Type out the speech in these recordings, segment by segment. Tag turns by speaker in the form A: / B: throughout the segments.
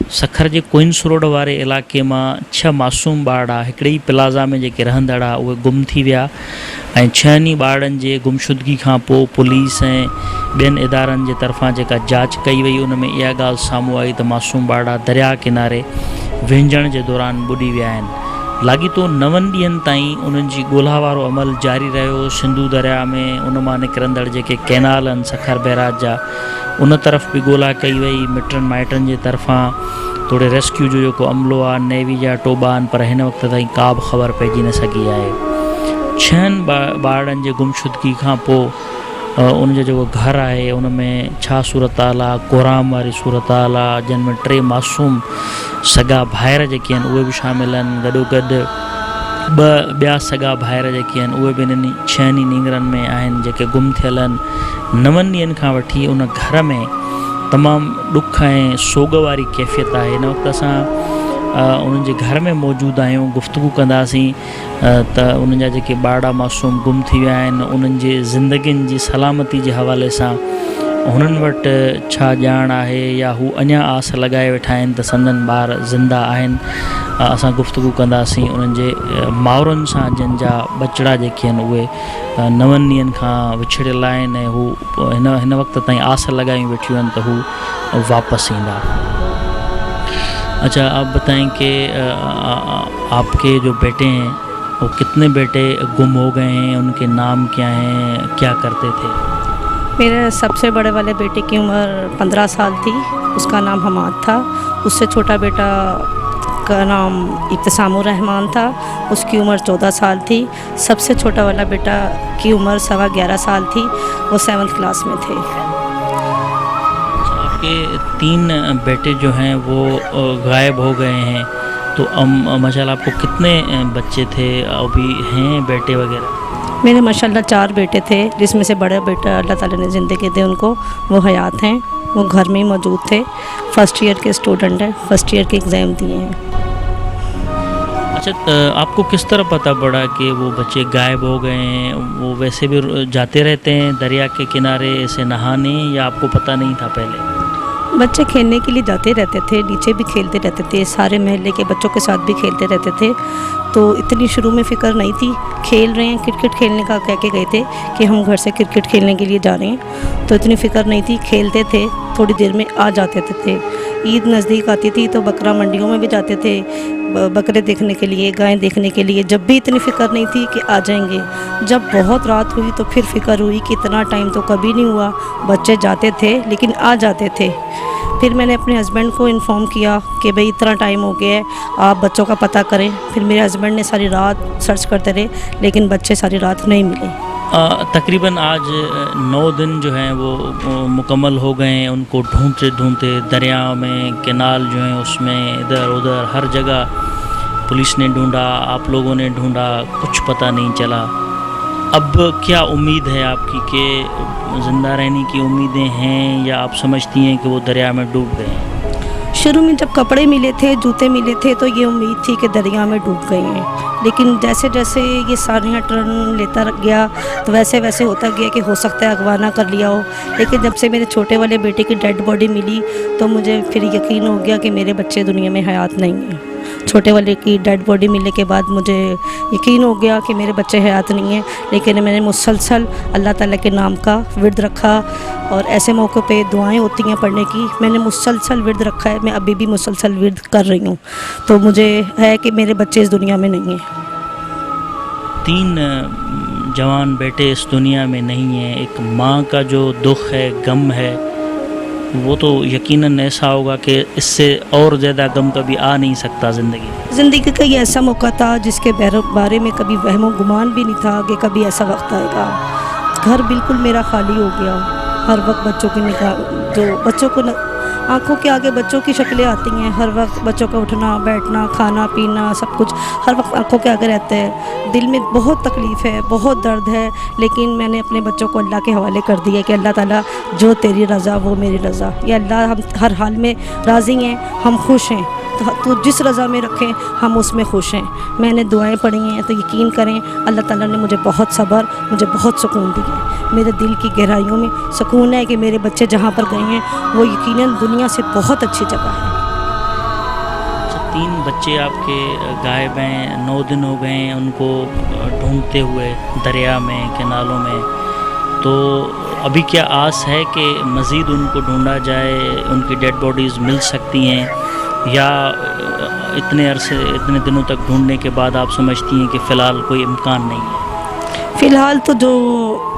A: सखर जे queen's road वारे इलाइक़े मां 6 मासूम ॿार हिकिड़े ई प्लाज़ा में जेके रहंदड़ उहे गुम थी विया ऐं 6 ॿारनि जे गुमशुदगी खां पोइ पुलिस ऐं ॿियनि इदारनि जे तरफ़ां जेका जांच कई वई उन में इहा ॻाल्हि साम्हूं आई त मासूम ॿार दरिया किनारे विञण जे दौरान ॿुॾी विया आहिनि। लाॻीतो 9 ॾींहंनि ताईं उन्हनि जी ॻोल्हा वारो अमल जारी रहियो। सिंधू दरिया में उन मां निकिरंदड़ जेके कैनाल आहिनि सखर बैराज जा उन तरफ़ बि ॻोल्हा कई वई मिटनि माइटनि जे तरफ़ां थोरे रेस्क्यू जो जेको अमलो आहे नेवी जा टोबा आहिनि पर हिन वक़्त ताईं का बि ख़बर पइजी न सघी आहे। 6 ॿारनि जे गुमशुदगी खां पोइ उनजो जेको घरु आहे उन में छा सूरत हाल आहे, कोराम वारी सूरत हाल आहे जिन में 3 मासूम सॻा भाइर जेके आहिनि उहे बि शामिल आहिनि। गॾोगॾु 2 ॿिया सॻा भाइर जेके आहिनि उहे बि इन्हनि 6 नींगरनि में आहिनि जेके गुम थियल आहिनि। 9 ॾींहंनि खां वठी उन घर में तमामु ॾुख ऐं सोग वारी कैफ़ियत आहे। हिन वक़्तु असां उन्हनि जे घर में मौजूदु आहियूं, गुफ़्तगू कंदासीं त उन्हनि जा जेके ॿार मासूम गुम थी विया आहिनि उन्हनि जे ज़िंदगियुनि जी सलामती जे हवाले सां हुननि वटि छा ॼाण आहे या हू अञा आस लॻाए वेठा आहिनि त संदन ॿार ज़िंदा आहिनि। असां गुफ़्तगू कंदासीं उन्हनि जे माउरनि सां जिन जा बचड़ा जेके आहिनि उहे 9 ॾींहंनि खां विछड़ियल आहिनि ऐं हू हिन वक़्त ताईं आस लॻाई वेठियूं आहिनि त हू वापसि ईंदा। अच्छा, आप बताएं कि आपके जो बेटे हैं वो कितने बेटे गुम हो गए हैं, उनके नाम क्या हैं, क्या करते थे?
B: मेरे सबसे बड़े वाले बेटे की उम्र 15 साल थी, उसका नाम हमाद था। उससे छोटा बेटा का नाम इब्तिसामुर रहमान था, उसकी उम्र 14 साल थी। सबसे छोटा वाला बेटा की उम्र 11.25 साल थी, वो 7th क्लास में थे।
A: आपके 3 बेटे जो हैं वो गायब हो गए हैं, तो माशाल्लाह आपको कितने बच्चे थे, अभी हैं बेटे वगैरह?
B: मेरे माशाल्लाह 4 बेटे थे, जिसमें से बड़ा बेटा अल्लाह ताला ने ज़िंदगी दी उनको, वो हयात हैं, वो घर में ही मौजूद थे। फर्स्ट ईयर के स्टूडेंट हैं, फर्स्ट ईयर के एग्ज़ाम दिए हैं।
A: अच्छा, आपको किस तरह पता पड़ा कि वो बच्चे गायब हो गए हैं? वो वैसे भी जाते रहते हैं दरिया के किनारे ऐसे नहाने, या आपको पता नहीं था पहले?
B: बच्चे खेलने के लिए जाते रहते थे, नीचे भी खेलते रहते थे, सारे महल्ले के बच्चों के साथ भी खेलते रहते थे। तो इतनी शुरू में फ़िक्र नहीं थी, खेल रहे हैं, क्रिकेट खेलने का कह के गए थे कि हम घर से क्रिकेट खेलने के लिए जा रहे हैं, तो इतनी फ़िक्र नहीं थी, खेलते थे, थोड़ी देर में आ जाते थे। ईद नज़दीक आती थी तो बकरा मंडियों में भी जाते थे बकरे देखने के लिए, गाय देखने के लिए। जब भी इतनी फ़िक्र नहीं थी कि आ जाएंगे। जब बहुत रात हुई तो फिर फ़िक्र हुई कि इतना टाइम तो कभी नहीं हुआ, बच्चे जाते थे लेकिन आ जाते थे। फिर मैंने अपने हस्बैंड को इन्फॉर्म किया कि भाई इतना टाइम हो गया है, आप बच्चों का पता करें। फिर मेरे हस्बैंड ने सारी रात सर्च करते रहे लेकिन बच्चे सारी रात नहीं मिले।
A: तकरीबन आज 9 दिन जो हैं वो मुकम्मल हो गए हैं उनको ढूंढते ढूंढते। दरिया में कैनाल जो हैं उसमें इधर उधर हर जगह पुलिस ने ढूंढा, आप लोगों ने ढूंढा, कुछ पता नहीं चला। अब क्या उम्मीद है आपकी कि ज़िंदा रहने की उम्मीदें हैं, या आप समझती हैं कि वो दरिया में डूब गए हैं?
B: शुरू में जब कपड़े मिले थे, जूते मिले थे, तो ये उम्मीद थी कि दरिया में डूब गए हैं। लेकिन जैसे जैसे ये सारियाँ टर्न लेता गया तो वैसे वैसे होता गया कि हो सकता है अगवा ना कर लिया हो। लेकिन जब से मेरे छोटे वाले बेटे की डेड बॉडी मिली तो मुझे फिर यकीन हो गया कि मेरे बच्चे दुनिया में हयात नहीं हैं। छोटे वाले की डेड बॉडी मिलने के बाद मुझे यकीन हो गया कि मेरे बच्चे हयात नहीं हैं। लेकिन मैंने मुसलसल अल्लाह ताला के नाम का विर्द रखा, और ऐसे मौक़ों पे दुआएं होती हैं पढ़ने की, मैंने मुसलसल विर्द रखा है। मैं अभी भी मुसलसल विर्द कर रही हूँ, तो मुझे है कि मेरे बच्चे इस दुनिया में नहीं हैं।
A: 3 जवान बेटे इस दुनिया में नहीं हैं। एक माँ का जो दुख है, गम है, वो तो यकीनन ऐसा होगा कि इससे और ज़्यादा गम कभी आ नहीं सकता ज़िंदगी
B: का। ये ऐसा मौका था जिसके बारे में कभी वहमो गुमान भी नहीं था कि कभी ऐसा वक्त आएगा। घर बिल्कुल मेरा खाली हो गया। हर वक्त बच्चों की निगाह, जो बच्चों को आंखों के आगे बच्चों की शक्लें आती हैं। हर वक्त बच्चों का उठना बैठना, खाना पीना, सब कुछ हर वक्त आंखों के आगे रहता है। दिल में बहुत तकलीफ़ है, बहुत दर्द है, लेकिन मैंने अपने बच्चों को अल्लाह के हवाले कर दिया कि अल्लाह ताला जो तेरी रज़ा वो मेरी रज़ा। या अल्लाह हम हर हाल में राज़ी हैं, हम खुश हैं, तो जिस रज़ा में रखें हम उसमें खुश हैं। मैंने दुआएं पढ़ी हैं, तो यकीन करें अल्लाह ताला ने मुझे बहुत सब्र, मुझे बहुत सुकून दिया। मेरे दिल की गहराइयों में सुकून है कि मेरे बच्चे जहाँ पर गए हैं वो यकीनन दुनिया से बहुत अच्छी जगह है।
A: 3 बच्चे आपके गायब हैं, 9 दिन हो गए हैं उनको ढूंढते हुए दरिया में, केनालों में, तो अभी क्या आस है कि मज़ीद उनको ढूंढा जाए, उनकी डेड बॉडीज़ मिल सकती हैं, या इतने दिनों तक ढूंढने के बाद आप समझती हैं कि फ़िलहाल कोई इम्कान नहीं है?
B: फ़िलहाल तो जो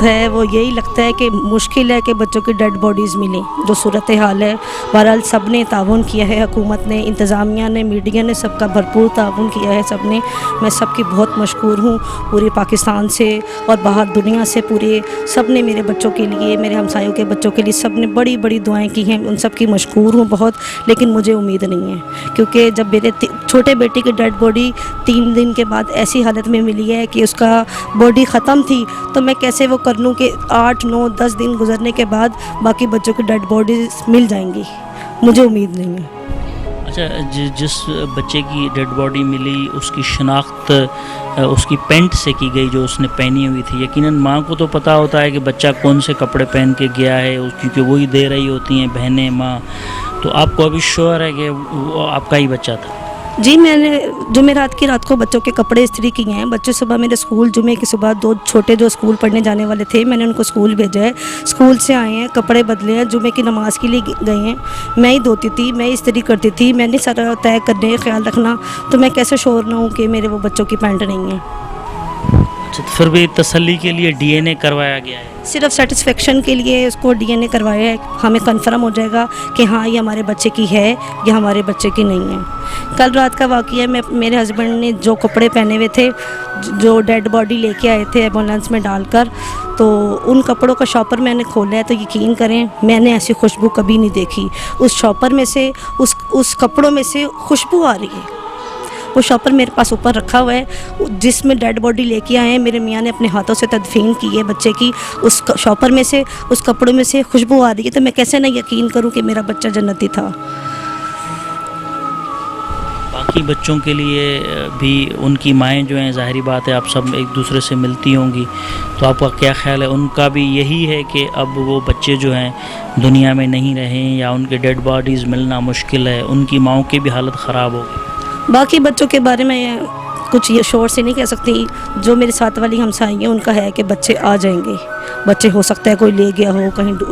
B: है वो यही लगता है कि मुश्किल है कि बच्चों की डेड बॉडीज़ मिलें, जो सूरत हाल है। बहरहाल सब ने ताउन किया है, हुकूमत ने, इंतज़ामिया ने, मीडिया ने, सबका भरपूर ताउन किया है सब ने। मैं सबकी बहुत मशकूर हूँ, पूरे पाकिस्तान से और बाहर दुनिया से, पूरे सब ने मेरे बच्चों के लिए, मेरे हमसायों के बच्चों के लिए सब ने बड़ी बड़ी दुआएं की हैं, उन सब की मशकूर हूँ बहुत। लेकिन मुझे उम्मीद नहीं है, क्योंकि जब मेरे छोटे बेटे की डेड बॉडी 3 दिन के बाद ऐसी हालत में मिली है कि उसका बॉडी ख़त्म थी, तो मैं कैसे वो कर लूँ कि 8, 9, 10 दिन गुजरने के बाद बाकी बच्चों की डेड बॉडीज़ मिल जाएंगी? मुझे उम्मीद नहीं है।
A: अच्छा, जिस बच्चे की डेड बॉडी मिली उसकी शनाख्त उसकी पेंट से की गई जो उसने पहनी हुई थी। यकीनन माँ को तो पता होता है कि बच्चा कौन से कपड़े पहन के गया है, क्योंकि वही दे रही होती हैं बहनें, माँ। तो आपको अभी श्योर है कि वो आपका ही बच्चा था?
B: जी, मैंने जुमेरात की रात को बच्चों के कपड़े इस्त्री किए हैं। बच्चे सुबह मेरे स्कूल, जुमे की सुबह 2 छोटे जो स्कूल पढ़ने जाने वाले थे, मैंने उनको स्कूल भेजा है। स्कूल से आए हैं, कपड़े बदले हैं, जुमे की नमाज़ के लिए गए हैं। मैं ही धोती थी, मैं ही इस्त्री करती थी, मैंने सारा तय करने, ख्याल रखना, तो मैं कैसे श्योर ना हूँ कि मेरे वो बच्चों की पैंट नहीं है।
A: अच्छा, तो फिर भी तसल्ली के लिए DNA करवाया गया है?
B: सिर्फ सेटिस्फेक्शन के लिए उसको DNA करवाया है, हमें कंफर्म हो जाएगा कि हाँ ये हमारे बच्चे की है या हमारे बच्चे की नहीं है। कल रात का वाक़या, मेरे हस्बैंड ने जो कपड़े पहने हुए थे, जो डेड बॉडी लेके आए थे एम्बुलेंस में डालकर, तो उन कपड़ों का शॉपर मैंने खोला है, तो यकीन करें मैंने ऐसी खुशबू कभी नहीं देखी। उस शॉपर में से, उस कपड़ों में से खुशबू आ रही है। वो शॉपर मेरे पास ऊपर रखा हुआ है, जिसमें डेड बॉडी लेके आए हैं, मेरे मियाँ ने अपने हाथों से तदफीन की है बच्चे की। उस शॉपर में से, उस कपड़ों में से खुशबू आ रही है, तो मैं कैसे ना यकीन करूं कि मेरा बच्चा जन्नती था।
A: बाकी बच्चों के लिए भी उनकी माएँ जो हैं, ज़ाहिरी बात है आप सब एक दूसरे से मिलती होंगी, तो आपका क्या ख्याल है? उनका भी यही है कि अब वो बच्चे जो हैं दुनिया में नहीं रहें, या उनके डेड बॉडीज़ मिलना मुश्किल है, उनकी माँओं की भी हालत ख़राब हो गई?
B: बाकी बच्चों के बारे में कुछ ये शोर से नहीं कह सकती। जो मेरे साथ वाली हमसाई हैं उनका है कि बच्चे आ जाएंगे, बच्चे हो सकता है कोई ले गया हो,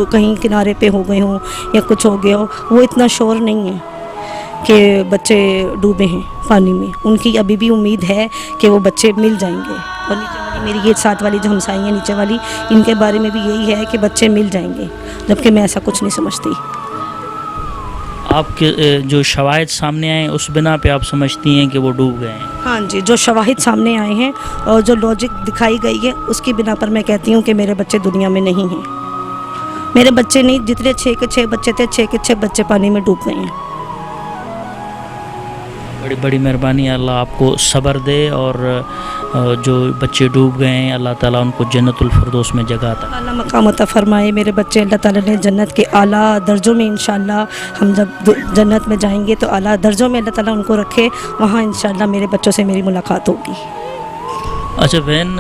B: कहीं किनारे पे हो गए हों या कुछ हो गया हो। वो इतना शोर नहीं है कि बच्चे डूबे हैं पानी में। उनकी अभी भी उम्मीद है कि वो बच्चे मिल जाएंगे। और नीचे वाली मेरी ये साथ वाली जो हमसाई हैं नीचे वाली, इनके बारे में भी यही है कि बच्चे मिल जाएंगे, जबकि मैं ऐसा कुछ नहीं समझती।
A: आपके जो शवाहिद सामने आए उस बिना पे आप समझती हैं कि वो डूब गए हैं?
B: हाँ जी, जो शवाहिद सामने आए हैं और जो लॉजिक दिखाई गई है उसकी बिना पर मैं कहती हूँ कि मेरे बच्चे दुनिया में नहीं हैं। मेरे बच्चे नहीं, जितने 6 के 6 बच्चे थे, 6 के 6 बच्चे पानी में डूब गए हैं।
A: बड़ी बड़ी मेहरबानी, अल्लाह आपको सब्र दे, और जो बच्चे डूब गए हैं अल्लाह ताला उनको जन्नतुल फिरदौस में जगह अता
B: आला मकाम अता फरमाए। मेरे बच्चे अल्लाह ताला ने जन्नत के आला दर्जों में, इंशाल्लाह हम जब जन्नत में जाएंगे तो आला दर्जों में अल्लाह ताला उनको रखे, वहाँ इंशाल्लाह मेरे बच्चों से मेरी मुलाकात होगी।
A: अच्छा बहन,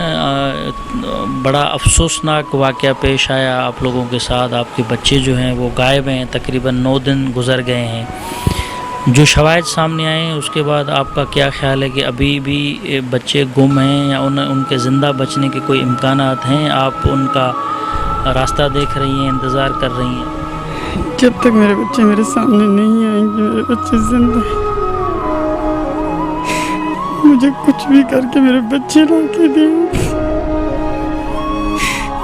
A: बड़ा अफसोसनाक वाक़या पेश आया आप लोगों के साथ। आपके बच्चे जो हैं वो गायब हैं, तकरीबन 9 दिन गुजर गए हैं। जो शवाहिद सामने आए हैं उसके बाद आपका क्या ख्याल है कि अभी भी बच्चे गुम हैं, या उनके ज़िंदा बचने के कोई इम्कानात हैं? आप उनका रास्ता देख रही हैं, इंतज़ार कर रही हैं?
C: जब तक मेरे बच्चे मेरे सामने नहीं आएंगे, मेरे बच्चे जिंदा, मुझे कुछ भी करके मेरे बच्चे ला के दें,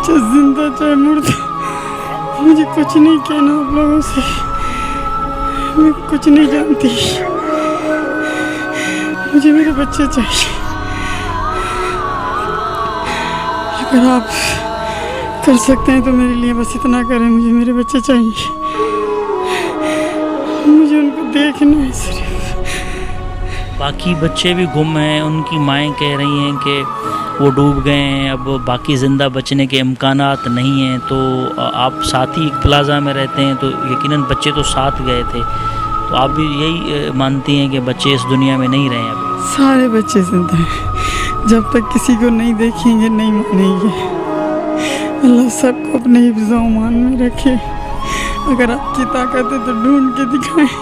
C: चाहे जिंदा चाहे मुर्दा। मुझे कुछ नहीं कहना आप लोगों से, मैं कुछ नहीं जानती, मुझे मेरे बच्चे चाहिए। अगर आप कर सकते हैं तो मेरे लिए बस इतना करें, मुझे मेरे बच्चे चाहिए, मुझे उनको देखना है सिर्फ।
A: बाकी बच्चे भी गुम हैं, उनकी माएँ कह रही हैं कि वो डूब गए हैं, अब बाकी ज़िंदा बचने के इम्कानात नहीं हैं। तो आप साथ ही एक प्लाज़ा में रहते हैं, तो यकीनन बच्चे तो साथ गए थे, तो आप भी यही मानती हैं कि बच्चे इस दुनिया में नहीं रहे हैं अभी?
C: सारे बच्चे जिंदा हैं, जब तक किसी को नहीं देखेंगे नहीं मानेंगे। अल्लाह सबको अपने हिफ्ज़-ओ अमान में रखे। अगर आपकी ताकत है तो ढूंढ के दिखाएं,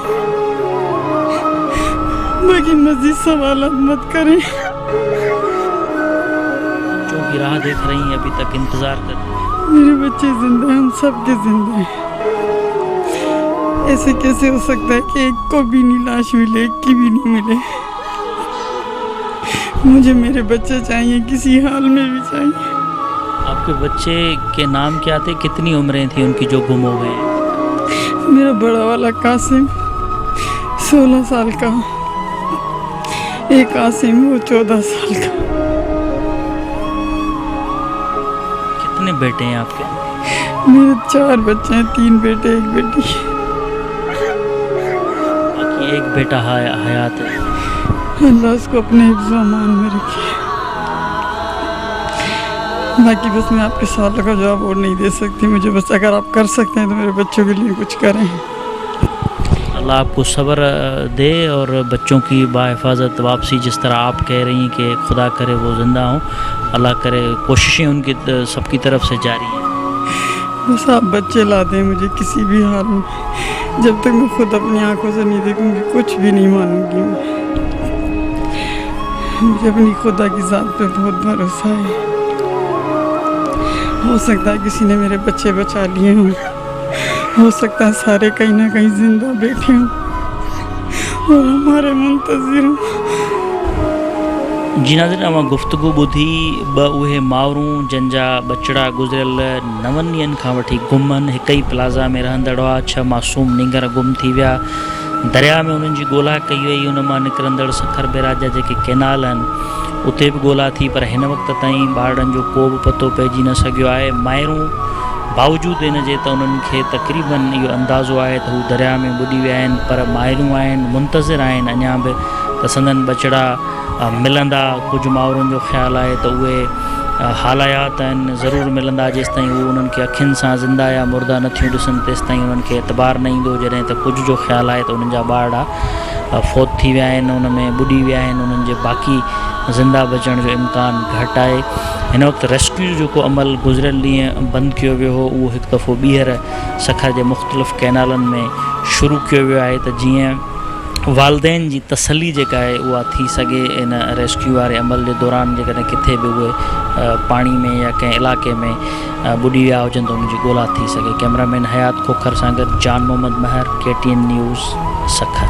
C: बाकी मजीद सवाल मत करें।
A: बच्चों की राह देख रही हैं, अभी तक इंतज़ार कर रही हैं।
C: मेरे बच्चे जिंदा हैं, हम सब के जिंदा हैं। ऐसे कैसे हो सकता है कि एक को भी नहीं लाश मिले, एक की भी नहीं मिले। मुझे मेरे बच्चे चाहिए, किसी हाल में भी चाहिए।
A: आपके बच्चे के नाम क्या थे, कितनी उम्रें थी उनकी जो गुम हो गए?
C: मेरा बड़ा वाला कासिम 16 साल का, एक आसिम वो 14 साल का।
A: कितने बेटे हैं आपके?
C: मेरे 4 बच्चे हैं, 3 बेटे 1 बेटी।
A: बाकी एक बेटा हयात है।
C: अल्लाह उसको अपने हिफ्ज़-ओ अमान में रखे। बाकी बस मैं आपके सवालों का जवाब और नहीं दे सकती। मुझे बस अगर आप कर सकते हैं तो मेरे बच्चों के लिए कुछ करें।
A: अल्लाह आपको सब्र दे और बच्चों की बाहिफाजत वापसी, जिस तरह आप कह रही हैं कि खुदा करे वो ज़िंदा हों, अल्लाह करे कोशिशें उनकी सबकी तरफ से जारी हैं।
C: बस आप बच्चे ला दें मुझे किसी भी हाल में। जब तक मैं खुद अपनी आंखों से नहीं देखूंगी कुछ भी नहीं मानूंगी मैं। मुझे अपनी खुदा की ज़ात पे बहुत भरोसा है। हो सकता है किसी ने मेरे बच्चे बचा लिए हों, हो सकता है सारे कहीं ना कहीं जिंदा बैठे हों और हमारे मुंतज़िर हों।
A: जी नाज़रीन, अवां गुफ्तगू ॿुधी ॿ उहे मावरूं जंहिंजा बचड़ा गुज़िरियल 9 ॾींहंनि खां वठी गुम आहिनि। हिक ई प्लाज़ा में रहंदड़ हुआ। 6 मासूम नींगर गुम थी विया। दरिया में उन्हनि जी ॻोल्हा कई वई। उन मां निकिरंदड़ सखर बैराज जा जेके कैनाल आहिनि उते बि ॻोल्हा थी, पर हिन वक़्त ताईं ॿारनि जो को बि पतो पइजी न सघियो आहे। माइरूं बावजूदि इन जे त उन्हनि खे तक़रीबन इहो अंदाज़ो आहे त हू दरिया में ॿुॾी विया आहिनि, पर माइरूं आहिनि, मुंतज़िर आहिनि अञा बि त संदनि बचड़ा मिलंदा। कुझु मावरुनि जो ख़्यालु आहे त उहे हालायात आहिनि, ज़रूरु मिलंदा। जेसिताईं उहे उन्हनि खे अखियुनि सां ज़िंदा या मुर्दा नथियूं ॾिसनि तेसिताईं उन्हनि खे एतबार न ईंदो। जॾहिं त कुझु जो ख़्यालु आहे त उन्हनि जा ॿारड़ा फ़ौत थी विया आहिनि, उन में ॿुॾी विया आहिनि, उन्हनि जे बाक़ी ज़िंदा बचण जो इम्कान घटि आहे। हिन वक़्तु रेस्क्यू जो जेको अमल गुज़िरियल ॾींहं बंदि कयो वियो हो, उहो हिकु दफ़ो ॿीहर सखर जे मुख़्तलिफ़ कैनालनि में शुरू कयो वियो आहे त जीअं वालदेन जी तसली जेका आहे उहा थी सघे। इन रेस्क्यू वारे अमल जे दौरान जेकॾहिं किथे बि उहे पाणी में या कंहिं इलाइक़े में ॿुॾी विया हुजनि त उनजी ॻोल्हा थी सघे। कैमरामैन हयात खोखर सां गॾु जान मोहम्मद महर, KTN न्यूज़, सखर।